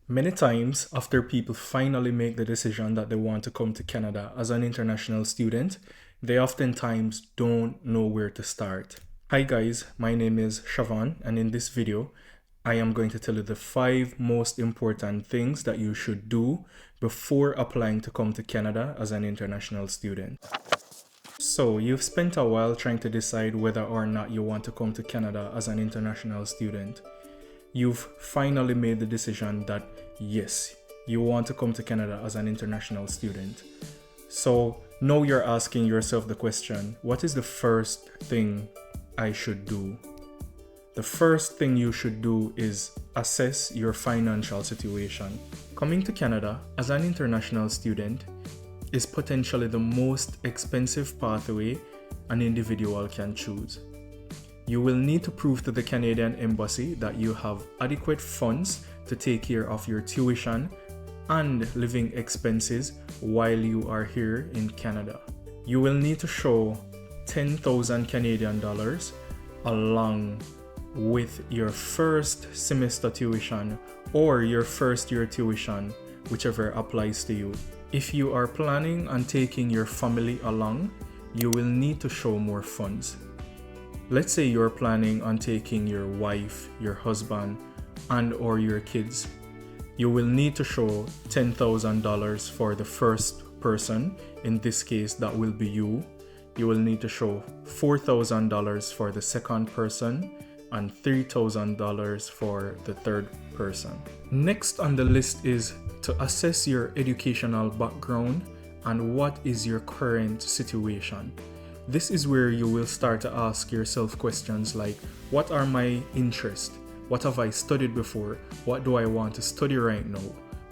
Many times, after people finally make the decision that they want to come to Canada as an international student, they oftentimes don't know where to start. Hi guys, my name is Shavan, and in this video, I am going to tell you the 5 most important things that you should do before applying to come to Canada as an international student. So, you've spent a while trying to decide whether or not you want to come to Canada as an international student. You've finally made the decision that yes, you want to come to Canada as an international student. So now you're asking yourself the question, what is the first thing I should do? The first thing you should do is assess your financial situation. Coming to Canada as an international student is potentially the most expensive pathway an individual can choose. You will need to prove to the Canadian Embassy that you have adequate funds to take care of your tuition and living expenses while you are here in Canada. You will need to show 10,000 Canadian dollars along with your first semester tuition or your first year tuition, whichever applies to you. If you are planning on taking your family along, you will need to show more funds. Let's say you're planning on taking your wife, your husband, and or your kids. You will need to show $10,000 for the first person. In this case, that will be you. You will need to show $4,000 for the second person and $3,000 for the third person. Next on the list is to assess your educational background and what is your current situation. This is where you will start to ask yourself questions like, what are my interests? What have I studied before? What do I want to study right now?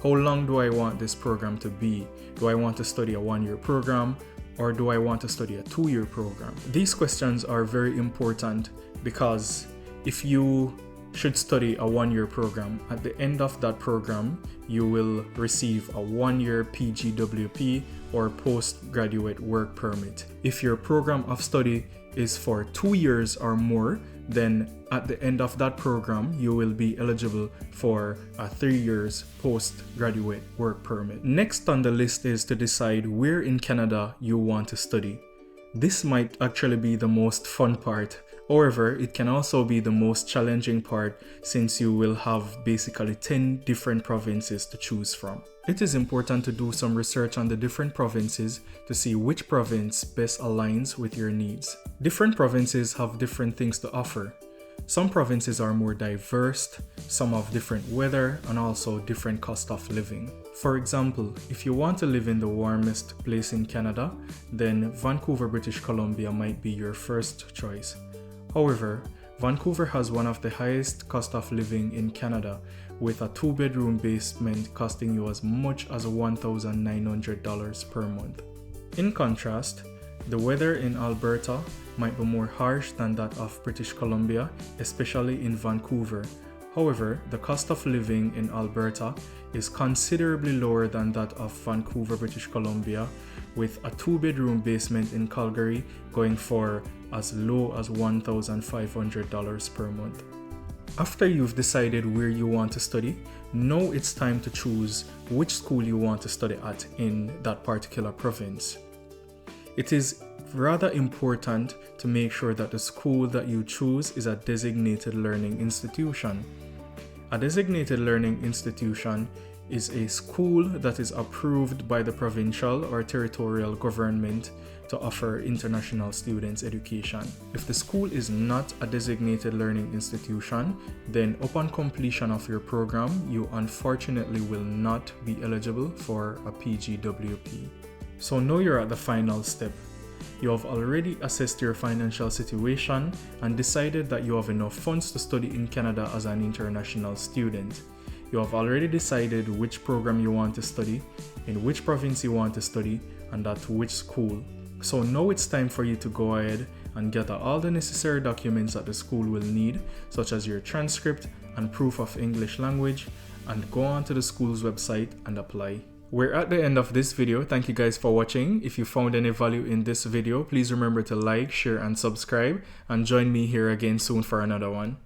How long do I want this program to be? Do I want to study a 1-year program or do I want to study a 2-year program? These questions are very important because if you should study a 1-year program, at the end of that program, you will receive a 1-year PGWP or postgraduate work permit. If your program of study is for 2 years or more, then at the end of that program, you will be eligible for a 3 years postgraduate work permit. Next on the list is to decide where in Canada you want to study. This might actually be the most fun part. However, it can also be the most challenging part since you will have basically 10 different provinces to choose from. It is important to do some research on the different provinces to see which province best aligns with your needs. Different provinces have different things to offer. Some provinces are more diverse, some have different weather and also different cost of living. For example, if you want to live in the warmest place in Canada, then Vancouver, British Columbia might be your first choice. However, Vancouver has one of the highest cost of living in Canada, with a 2-bedroom basement costing you as much as $1,900 per month. In contrast, the weather in Alberta might be more harsh than that of British Columbia, especially in Vancouver. However, the cost of living in Alberta is considerably lower than that of Vancouver, British Columbia, with a 2-bedroom basement in Calgary going for as low as $1,500 per month. After you've decided where you want to study, now it's time to choose which school you want to study at in that particular province. It is rather important to make sure that the school that you choose is a designated learning institution. A designated learning institution is a school that is approved by the provincial or territorial government to offer international students education. If the school is not a designated learning institution, then upon completion of your program, you unfortunately will not be eligible for a PGWP. So now you're at the final step. You have already assessed your financial situation and decided that you have enough funds to study in Canada as an international student. You have already decided which program you want to study, in which province you want to study, and at which school. So now it's time for you to go ahead and gather all the necessary documents that the school will need, such as your transcript and proof of English language, and go on to the school's website and apply. We're at the end of this video. Thank you guys for watching. If you found any value in this video, please remember to like, share, and subscribe, and join me here again soon for another one.